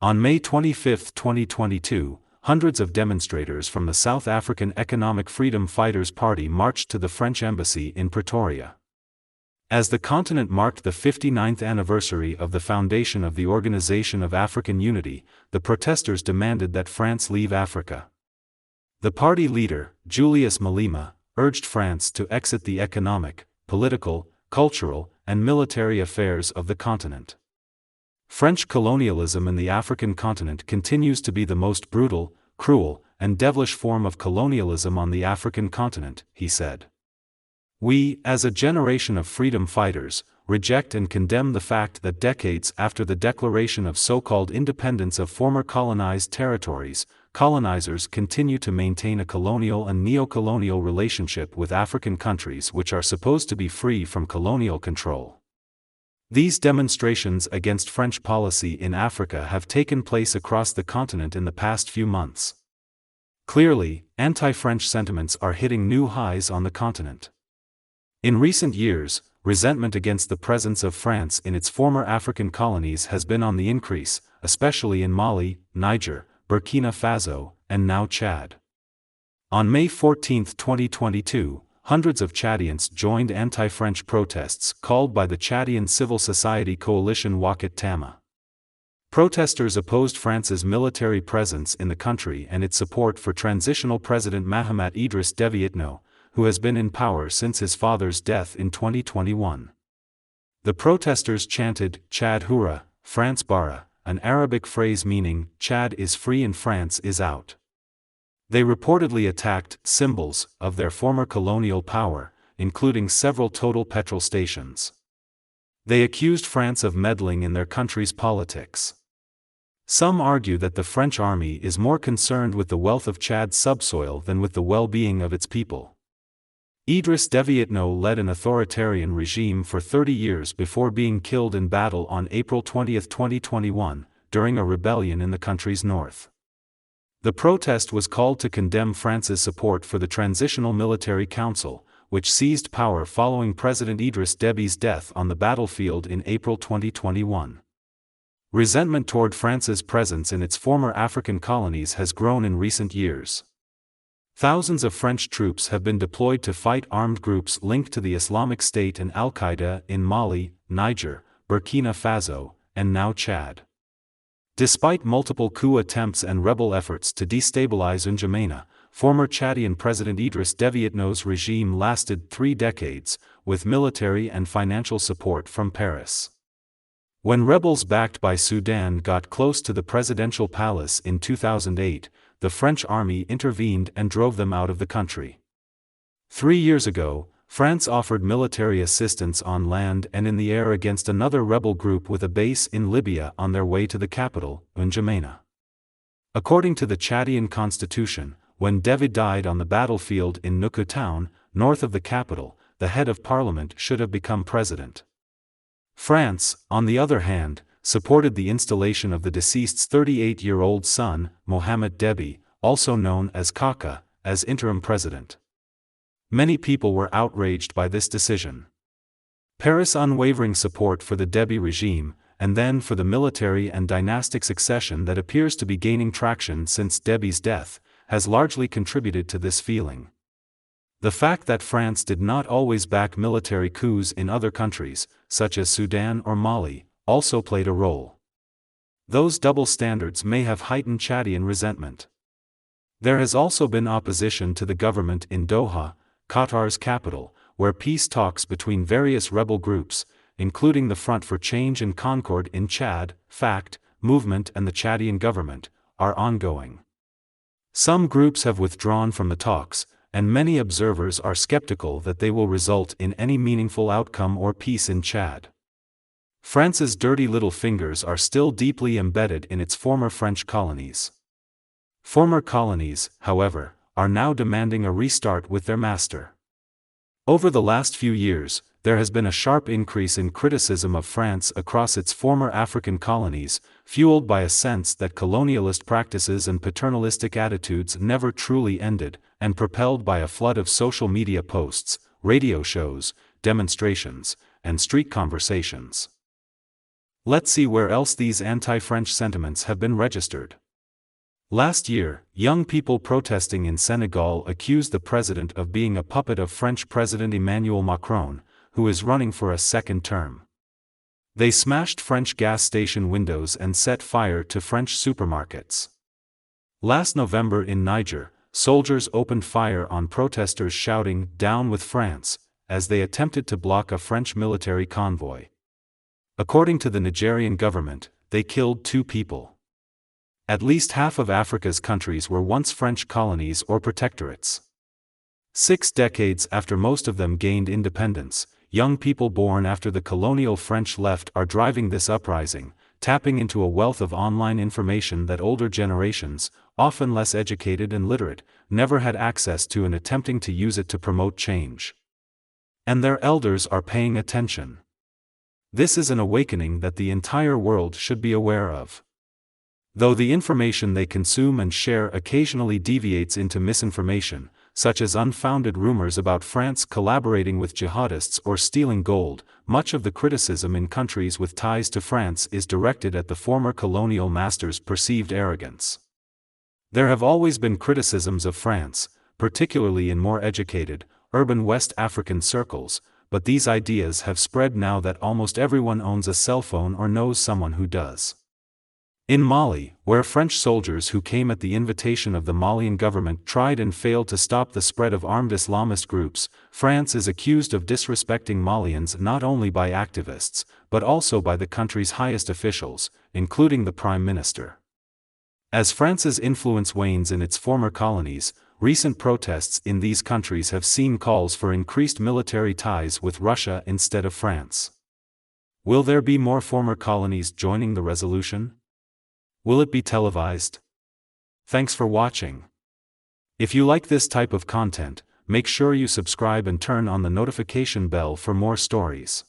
On May 25, 2022, hundreds of demonstrators from the South African Economic Freedom Fighters Party marched to the French embassy in Pretoria. As the continent marked the 59th anniversary of the foundation of the Organization of African Unity, the protesters demanded that France leave Africa. The party leader, Julius Malema, urged France to exit the economic, political, cultural, and military affairs of the continent. French colonialism in the African continent continues to be the most brutal, cruel, and devilish form of colonialism on the African continent, he said. We, as a generation of freedom fighters, reject and condemn the fact that decades after the declaration of so-called independence of former colonized territories, colonizers continue to maintain a colonial and neo-colonial relationship with African countries which are supposed to be free from colonial control. These demonstrations against French policy in Africa have taken place across the continent in the past few months. Clearly, anti-French sentiments are hitting new highs on the continent. In recent years, resentment against the presence of France in its former African colonies has been on the increase, especially in Mali, Niger, Burkina Faso, and now Chad. On May 14, 2022, hundreds of Chadians joined anti-French protests called by the Chadian civil society coalition Wakat Tama. Protesters opposed France's military presence in the country and its support for transitional President Mahamat Idriss Déby Itno, who has been in power since his father's death in 2021. The protesters chanted, "Chad Hurra, France Bara," an Arabic phrase meaning, "Chad is free and France is out." They reportedly attacked symbols of their former colonial power, including several Total petrol stations. They accused France of meddling in their country's politics. Some argue that the French army is more concerned with the wealth of Chad's subsoil than with the well-being of its people. Idriss Déby Itno led an authoritarian regime for 30 years before being killed in battle on April 20, 2021, during a rebellion in the country's north. The protest was called to condemn France's support for the Transitional Military Council, which seized power following President Idriss Déby's death on the battlefield in April 2021. Resentment toward France's presence in its former African colonies has grown in recent years. Thousands of French troops have been deployed to fight armed groups linked to the Islamic State and Al-Qaeda in Mali, Niger, Burkina Faso, and now Chad. Despite multiple coup attempts and rebel efforts to destabilize N'Djamena, former Chadian President Idriss Déby Itno's regime lasted 3 decades, with military and financial support from Paris. When rebels backed by Sudan got close to the presidential palace in 2008, the French army intervened and drove them out of the country. 3 years ago, France offered military assistance on land and in the air against another rebel group with a base in Libya on their way to the capital, N'Djamena. According to the Chadian constitution, when Déby died on the battlefield in Nuku town, north of the capital, the head of parliament should have become president. France, on the other hand, supported the installation of the deceased's 38-year-old son, Mohamed Déby, also known as Kaka, as interim president. Many people were outraged by this decision. Paris' unwavering support for the Déby regime, and then for the military and dynastic succession that appears to be gaining traction since Déby's death, has largely contributed to this feeling. The fact that France did not always back military coups in other countries, such as Sudan or Mali, also played a role. Those double standards may have heightened Chadian resentment. There has also been opposition to the government in Doha, Qatar's capital, where peace talks between various rebel groups, including the Front for Change and Concord in Chad, FACT, movement and the Chadian government, are ongoing. Some groups have withdrawn from the talks, and many observers are skeptical that they will result in any meaningful outcome or peace in Chad. France's dirty little fingers are still deeply embedded in its former French colonies. Former colonies, however, are now demanding a restart with their master. Over the last few years, there has been a sharp increase in criticism of France across its former African colonies, fueled by a sense that colonialist practices and paternalistic attitudes never truly ended, and propelled by a flood of social media posts, radio shows, demonstrations, and street conversations. Let's see where else these anti-French sentiments have been registered. Last year, young people protesting in Senegal accused the president of being a puppet of French President Emmanuel Macron, who is running for a second term. They smashed French gas station windows and set fire to French supermarkets. Last November in Niger, soldiers opened fire on protesters shouting, "Down with France," as they attempted to block a French military convoy. According to the Nigerian government, they killed 2 people. At least half of Africa's countries were once French colonies or protectorates. 6 decades after most of them gained independence, young people born after the colonial French left are driving this uprising, tapping into a wealth of online information that older generations, often less educated and literate, never had access to and attempting to use it to promote change. And their elders are paying attention. This is an awakening that the entire world should be aware of. Though the information they consume and share occasionally deviates into misinformation, such as unfounded rumors about France collaborating with jihadists or stealing gold, much of the criticism in countries with ties to France is directed at the former colonial masters' perceived arrogance. There have always been criticisms of France, particularly in more educated, urban West African circles, but these ideas have spread now that almost everyone owns a cell phone or knows someone who does. In Mali, where French soldiers who came at the invitation of the Malian government tried and failed to stop the spread of armed Islamist groups, France is accused of disrespecting Malians not only by activists, but also by the country's highest officials, including the Prime Minister. As France's influence wanes in its former colonies, recent protests in these countries have seen calls for increased military ties with Russia instead of France. Will there be more former colonies joining the resolution? Will it be televised? Thanks for watching. If you like this type of content, make sure you subscribe and turn on the notification bell for more stories.